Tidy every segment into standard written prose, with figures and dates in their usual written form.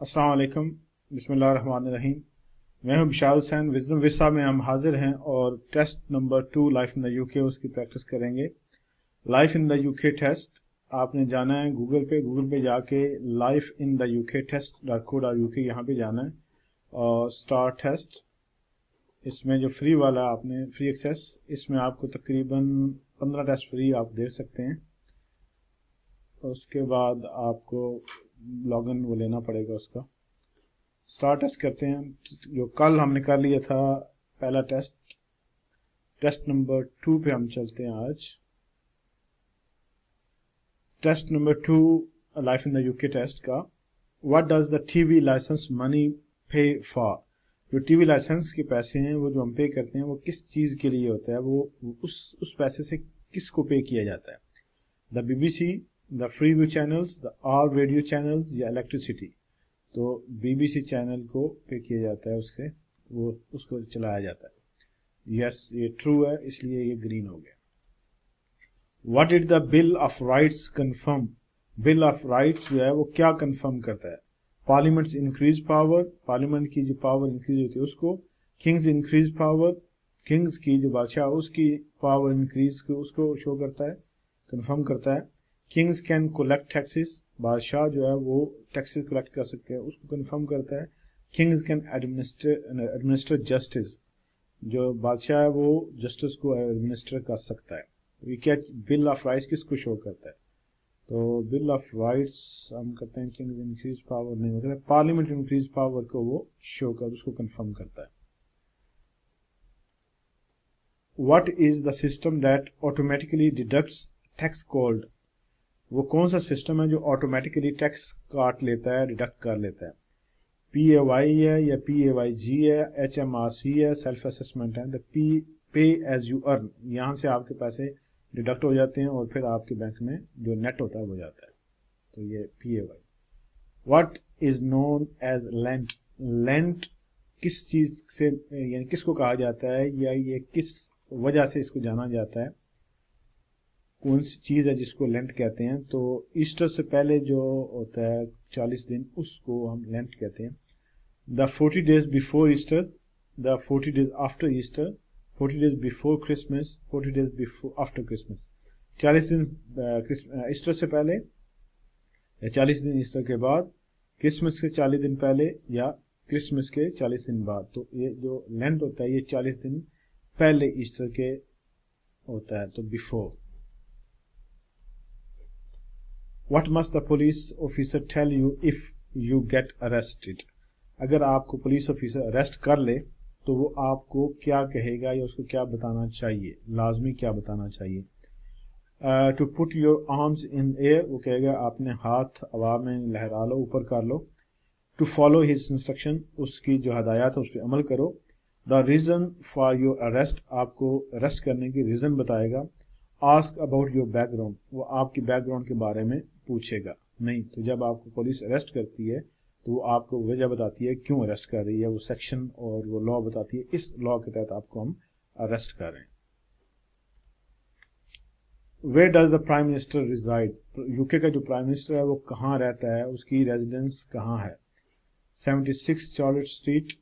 अस्सलाम वालेकुम, बिस्मिल्लाहिर्रहमानिर्रहीम। मैं हूं बिशाल हुसैन। विजडम विसा में हम हाजिर हैं और test number 2 life in the UK उसकी प्रैक्टिस करेंगे। Life in the UK test आपने जाना है गूगल पे जाके लाइफ इन द यूके टेस्ट.co.uk यहाँ पे जाना है और स्टार्ट टेस्ट। इसमें जो फ्री वाला आपने फ्री एक्सेस, इसमें आपको तकरीबन 15 टेस्ट फ्री आप दे सकते हैं। उसके बाद आपको लॉगिन वो लेना पड़ेगा उसका। स्टार्ट टेस्ट करते हैं जो कल हमने कर लिया था पहला टेस्ट नंबर 2 पे हम चलते हैं आज। Test number 2 life in the UK test का। What does the TV licence money pay for. जो टीवी लाइसेंस के पैसे हैं वो जो हम पे करते हैं वो किस चीज के लिए होता है, वो उस पैसे से किसको पे किया जाता है। The BBC, the free view channels, the all radio channels या इलेक्ट्रिसिटी। तो BBC चैनल को पे किया जाता है, उसको चलाया जाता है। यस, ये ट्रू है, इसलिए ये ग्रीन हो गया। What did the bill of rights confirm. Bill of rights जो है वो क्या कंफर्म करता है। पार्लियामेंट्स इंक्रीज पावर, पार्लियामेंट की जो पावर इंक्रीज होती है उसको। किंग्स इंक्रीज पावर, किंग्स की जो बादशाह उसकी पावर इंक्रीज उसको शो करता है, कंफर्म करता है। किंग्स कैन कलेक्ट टैक्सेस, बादशाह जो है वो टैक्सेस कलेक्ट कर सकते हैं, उसको कंफर्म करता है। किंग्स कैन एडमिनिस्टर जस्टिस, जो बादशाह है वो जस्टिस को एडमिनिस्टर कर सकता है। ये क्या बिल ऑफ राइट्स किसको शो करता है। तो बिल ऑफ राइट्स हम कहते हैं किंग्स इंक्रीज पावर नहीं होता है, पार्लियामेंट इंक्रीज पावर को वो शो कर उसको कंफर्म करता है। What is the system that automatically deducts tax called. वो कौन सा सिस्टम है जो ऑटोमेटिकली टैक्स काट लेता है, डिडक्ट कर लेता है। PAY है या PAYG है, HMRC है, सेल्फ असेसमेंट है। The pay as you earn, यहाँ से आपके पैसे डिडक्ट हो जाते हैं और फिर आपके बैंक में जो नेट होता है वो जाता है। तो ये PAY। What is known as Lent. Lent किस चीज से यानी किसको कहा जाता है या ये किस वजह से इसको जाना जाता है, कौन सी चीज है जिसको लेंट कहते हैं। तो ईस्टर से पहले जो होता है 40 दिन उसको हम लेंट कहते हैं। The 40 days before Easter, the 40 days after Easter, 40 days before Christmas, 40 days before after Christmas. 40 दिन ईस्टर से पहले या 40 दिन ईस्टर के बाद, क्रिसमस के 40 दिन पहले या क्रिसमस के 40 दिन बाद। तो ये जो लेंट होता है ये 40 दिन पहले ईस्टर के होता है, तो before. What must the police officer tell you if you get arrested? अगर आपको पुलिस ऑफिसर अरेस्ट कर ले तो वो आपको क्या कहेगा या उसको क्या बताना चाहिए, लाजमी क्या बताना चाहिए। To put your arms in air, वो कहेगा आपने हाथ हवा में लहरा लो, ऊपर कर लो। टू फॉलो हिज इंस्ट्रक्शन, उसकी जो हदायत है उस पर अमल करो। The reason for your arrest, आपको अरेस्ट करने की रीजन बताएगा। आस्क अबाउट योर बैकग्राउंड, वो आपकी बैकग्राउंड के बारे में पूछेगा नहीं। तो जब आपको पुलिस अरेस्ट करती है तो वो आपको वजह बताती है क्यों अरेस्ट कर रही है, वो सेक्शन और वो लॉ बताती है इस लॉ के तहत आपको हम अरेस्ट कर रहे हैं। Where does the prime minister reside. UK का जो प्राइम मिनिस्टर है वो कहाँ रहता है, उसकी रेजिडेंस कहाँ है। 76 Charlotte street,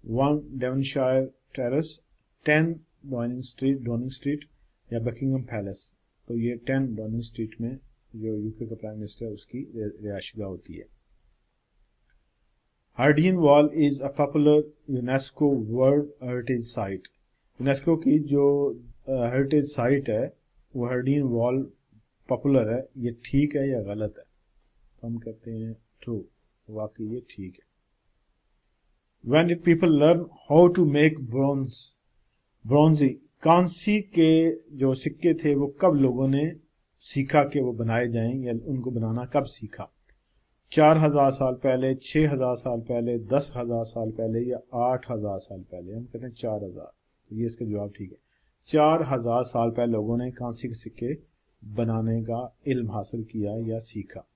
1 Devonshire terrace, 10 dawning street या बकिंगम पैलेस। तो ये 10 डॉनिंग स्ट्रीट में जो यूके का प्राइम मिनिस्टर है उसकी रिहायशगाह होती है। हर्डियन wall is a popular UNESCO world heritage site. UNESCO की जो हेरिटेज साइट है वो हर्डियन वॉल पॉपुलर है, ये ठीक है या गलत है। तो हम कहते हैं ट्रू, वाकई ये ठीक है। When did people learn how to make bronze, कांसी के जो सिक्के थे वो कब लोगों ने सीखा कि वो बनाए जाएं या उनको बनाना कब सीखा। 4000 साल पहले, 6000 साल पहले, 10,000 साल पहले या 8000 साल पहले। हम कहते हैं 4000। तो ये इसका जवाब ठीक है। 4000 साल पहले लोगों ने कांसी के सिक्के बनाने का इल्म हासिल किया या सीखा।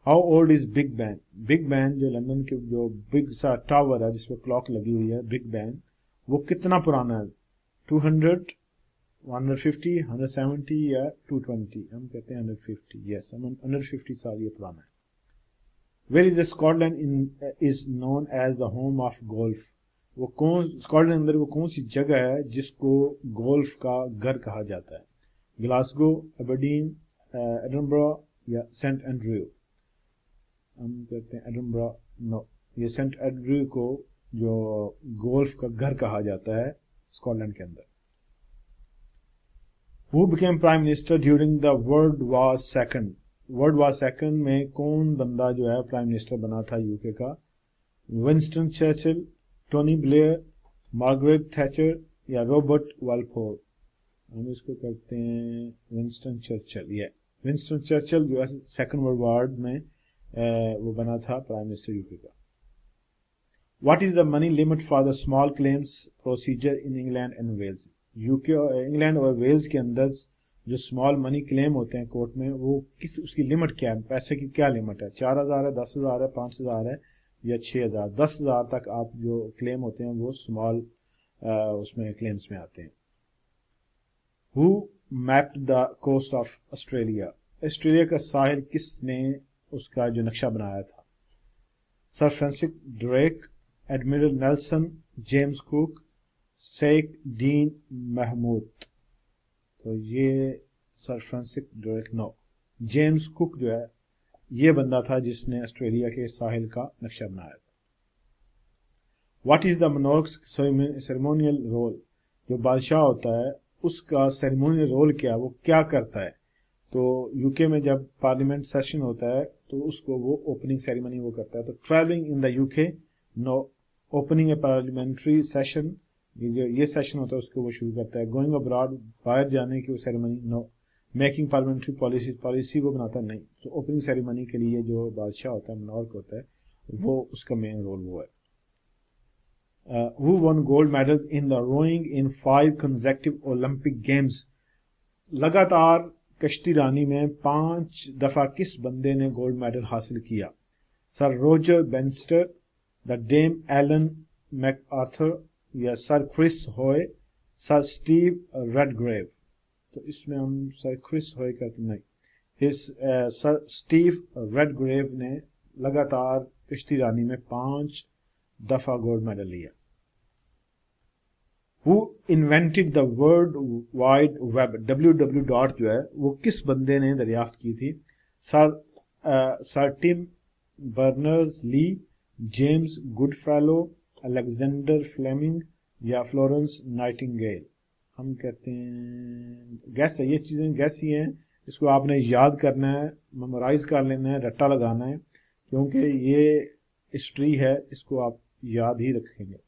How old is Big Ben. Big Ben जो लंदन के जो बिग सा टावर है जिसपे क्लॉक लगी हुई है, बिग बैन, वो कितना पुराना है। 200, 150, 170 या 220। हम कहते हैं 150। यस, 150 साल ये पुराना है। Where is the Scotland is known as the home of golf? वो कौन स्कॉटलैंड अंदर वो कौन सी जगह है जिसको गोल्फ का घर कहा जाता है? ग्लासगो, एबरडीन, एडिनबरा या सेंट एंड्रयू? हम कहते हैं एडिनबरा। नो, ये सेंट एंड्रयू को जो गोल्फ का घर कहा जाता है स्कॉटलैंड के अंदर। Who became prime minister during the World War II? World war second में कौन बंदा जो है प्राइम मिनिस्टर बना था यूके का? Winston Churchill, Tony Blair, Margaret Thatcher या रॉबर्ट वालपोल? हम इसको कहते हैं विंस्टन चर्चिल। ये विंस्टन चर्चिल जो है सेकंड वर्ल्ड वॉर में वो बना था प्राइम मिनिस्टर यूके का। What is the money limit for the small claims procedure in England and Wales? UK, England और वेल्स के अंदर जो स्मॉल मनी क्लेम होते हैं कोर्ट में, वो किस उसकी लिमिट क्या है? पैसे की क्या लिमिट है? 4,000 है, 10,000 है, 5,000 है या 6,000? 10,000 तक आप जो क्लेम होते हैं वो स्मॉल उसमें क्लेम्स में आते हैं। Who mapped the coast of Australia? Australia का साहिल किसने उसका जो नक्शा बनाया था? Sir Francis Drake, admiral Nelson, James Cook, Sheikh Dean Mahomed? तो ये sir Francis Drake, no, James Cook जो है ये बंदा था जिसने ऑस्ट्रेलिया के साहिल का नक्शा बनाया था। What is the monarch's ceremonial role? जो बादशाह होता है उसका सेरेमोनियल रोल क्या, वो क्या करता है? तो यूके में जब पार्लियामेंट सेशन होता है तो उसको वो ओपनिंग सेरेमनी वो करता है। तो travelling in the UK, no, opening a parliamentary session, ये सेशन होता है उसको वो शुरू करता है। गोइंग अब्रॉड, बाहर जाने की वो ceremony, no. Making parliamentary policy वो बनाता नहीं। तो ओपनिंग सेरेमनी के लिए जो बादशाह होता है, मोनार्क होता है, वो उसका मेन रोल वो है। Who won gold medals in the rowing in 5 consecutive Olympic games? लगातार कश्ती रानी में 5 दफा किस बंदे ने गोल्ड मेडल हासिल किया? Sir Roger Bannister, the dame Ellen MacArthur या sir Chris Hoy, sir Steve Redgrave? तो इसमें हम सर क्रिस हॉय कहते नहीं, सर स्टीव रेडग्रेव ने लगातार कश्ती रानी में 5 दफा गोल्ड मेडल लिया। Who invented the World Wide Web? www. जो है वो किस बंदे ने दरियाफ्त की थी? Sir Tim Berners Lee, James Goodfellow, Alexander Fleming या फ्लोरेंस नाइटिंगेल? हम कहते हैं गैस है, ये चीजें गैस ही हैं, इसको आपने याद करना है, मेमोराइज कर लेना है, रट्टा लगाना है, क्योंकि ये हिस्ट्री है, इसको आप याद ही रखेंगे।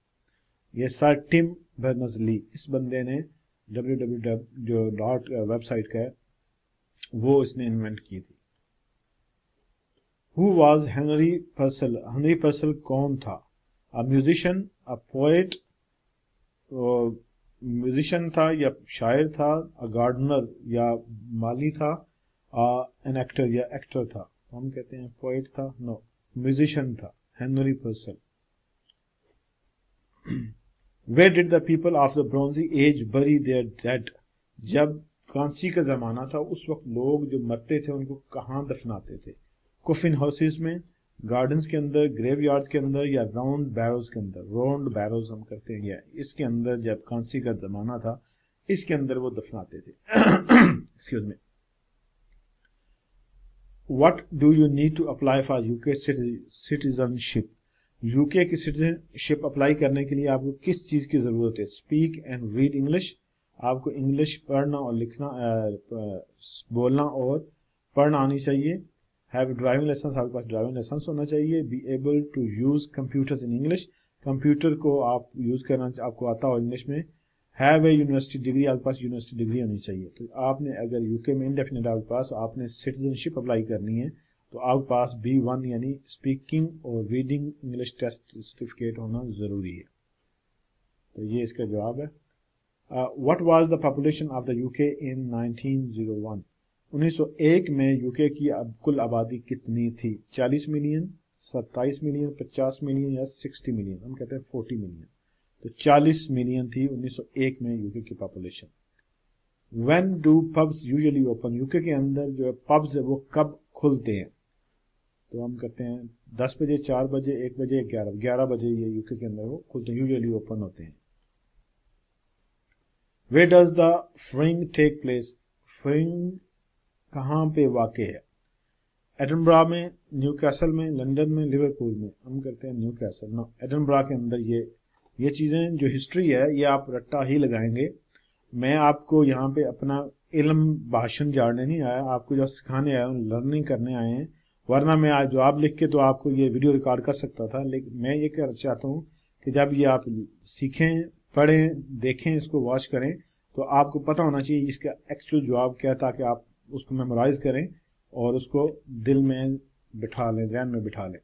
ये सर टिम बर्नर्स ली, इस बंदे ने www जो डॉट वेबसाइट का है वो इसने इन्वेंट की थी। Who was Henry पर्सल? हेनरी पर्सल कौन था? A musician, a poet, musician था या शायर था, अ गार्डनर या माली था, एन एक्टर या एक्टर था? हम कहते हैं पोएट था, नो, म्यूजिशियन था Henry पर्सल। Where did the people of the Bronze Age bury their dead? जब कांसी का जमाना था उस वक्त लोग जो मरते थे उनको कहाँ दफनाते थे? कोफिन हाउसेस में, गार्डन्स के अंदर, ग्रेवयार्ड के अंदर या राउंड बैरोज के अंदर? राउंड बैरोज हम करते हैं, या इसके अंदर जब कांसी का जमाना था इसके अंदर वो दफनाते थे। Excuse me. What do you need to apply for UK citizenship? UK की सिटीजनशिप अप्लाई करने के लिए आपको किस चीज की जरूरत है? स्पीक एंड रीड इंग्लिश, आपको इंग्लिश पढ़ना और लिखना बोलना और पढ़ना आनी चाहिए। हैव ड्राइविंग लाइसेंस, आपके पास ड्राइविंग लाइसेंस होना चाहिए। Be able to use computers in English, computer को आप यूज करना आपको आता हो इंग्लिश में। हैव ए यूनिवर्सिटी डिग्री, आपके पास यूनिवर्सिटी डिग्री होनी चाहिए। तो आपने अगर यूके में इंडेफिनिट आपके पास आपने सिटीजनशिप अप्लाई करनी है तो आपके पास B1 यानी स्पीकिंग और रीडिंग इंग्लिश टेस्ट सर्टिफिकेट होना जरूरी है। तो ये इसका जवाब है। What was the population of the UK in 1901? 1901 में यूके की कुल आबादी कितनी थी? 40 मिलियन, 27 मिलियन, 50 मिलियन या 60 मिलियन? हम कहते हैं 40 मिलियन। तो 40 मिलियन थी 1901 में यूके की population. When do pubs usually open? UK के अंदर जो पब्स है वो कब खुलते हैं? تو ہم کرتے ہیں 10 بجے، 4 بجے، 1 بجے، 11 بجے یہ یوکے کے اندر وہ کھلتے ہیں، یوزلی اوپن ہوتے ہیں۔ Where does the fringe take place? Fringe کہاں پہ واقع ہے؟ ایڈنبرا میں، نیو کیسل میں، لندن میں، لیورپول میں۔ ہم کرتے ہیں نیو کیسل۔ نا، ایڈنبرا کے اندر یہ چیزیں جو ہسٹری ہے یہ آپ رٹا ہی لگائیں گے۔ میں آپ کو یہاں پہ اپنا علم بھاشن جاڑنے نہیں آیا، آپ کو جو سکھانے آیا لرننگ کرنے آئے ہیں، ورنہ میں آج جواب لکھ کے تو آپ کو یہ ویڈیو ریکارڈ کر سکتا تھا، لیکن میں یہ کہنا چاہتا ہوں کہ جب یہ آپ سیکھیں، پڑھیں، دیکھیں، اس کو واچ کریں تو آپ کو پتہ ہونا چاہیے اس کا ایکچوئل جواب کیا ہے، تاکہ آپ اس کو میمورائز کریں اور اس کو دل میں بٹھا لیں، ذہن میں بٹھا لیں۔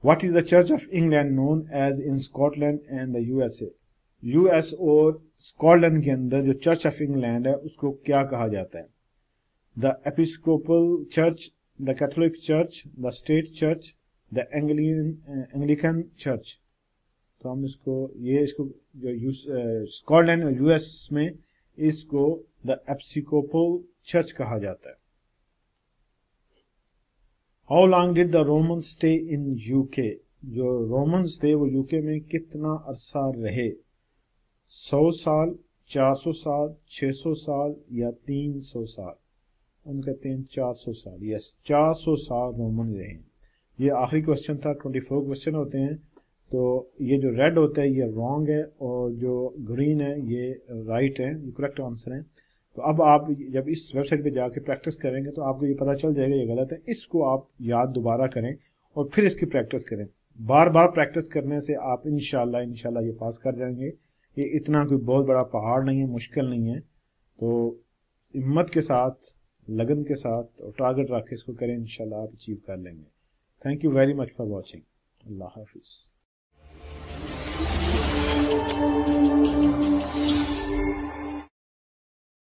What is the Church of England known as in Scotland and the U S A? U S اور اسکاٹ لینڈ کے اندر جو چرچ آف انگلینڈ ہے اس کو کیا کہا جاتا ہے؟ The Episcopal church, the Catholic church, the state church, the Anglican church. تو ہم اس کو جو اسکاٹ لینڈ اور یو ایس میں اس کو دا ایپیسکوپل چرچ کہا جاتا ہے۔ How long did the Roman stay in U K? جو رومنز تھے وہ یو کے میں کتنا عرصہ رہے؟ 100 سال، 400 سال، 600 سال یا 300 سال؟ ہم کہتے ہیں 400 سال۔ یس، 400 سال رومن رہے ہیں۔ یہ آخری کوشچن تھا، 24 کوشچن ہوتے ہیں، تو یہ جو ریڈ ہوتا ہے یہ رانگ ہے اور جو گرین ہے یہ رائٹ ہے، یہ کریکٹ آنسر ہے۔ تو اب آپ جب اس ویب سائٹ پہ جا کے پریکٹس کریں گے تو آپ کو یہ پتہ چل جائے گا یہ غلط ہے۔ اس کو آپ یاد دوبارہ کریں اور پھر اس کی پریکٹس کریں۔ بار بار پریکٹس کرنے سے آپ انشاءاللہ یہ پاس کر جائیں گے۔ یہ اتنا کوئی بہت بڑا پہاڑ نہیں ہے، مشکل نہیں ہے۔ تو ہمت کے ساتھ، لگن کے ساتھ اور ٹارگٹ رکھ کے اس کو کریں، انشاءاللہ آپ اچیو کر لیں گے۔ Thank you very much for watching. اللہ حافظ۔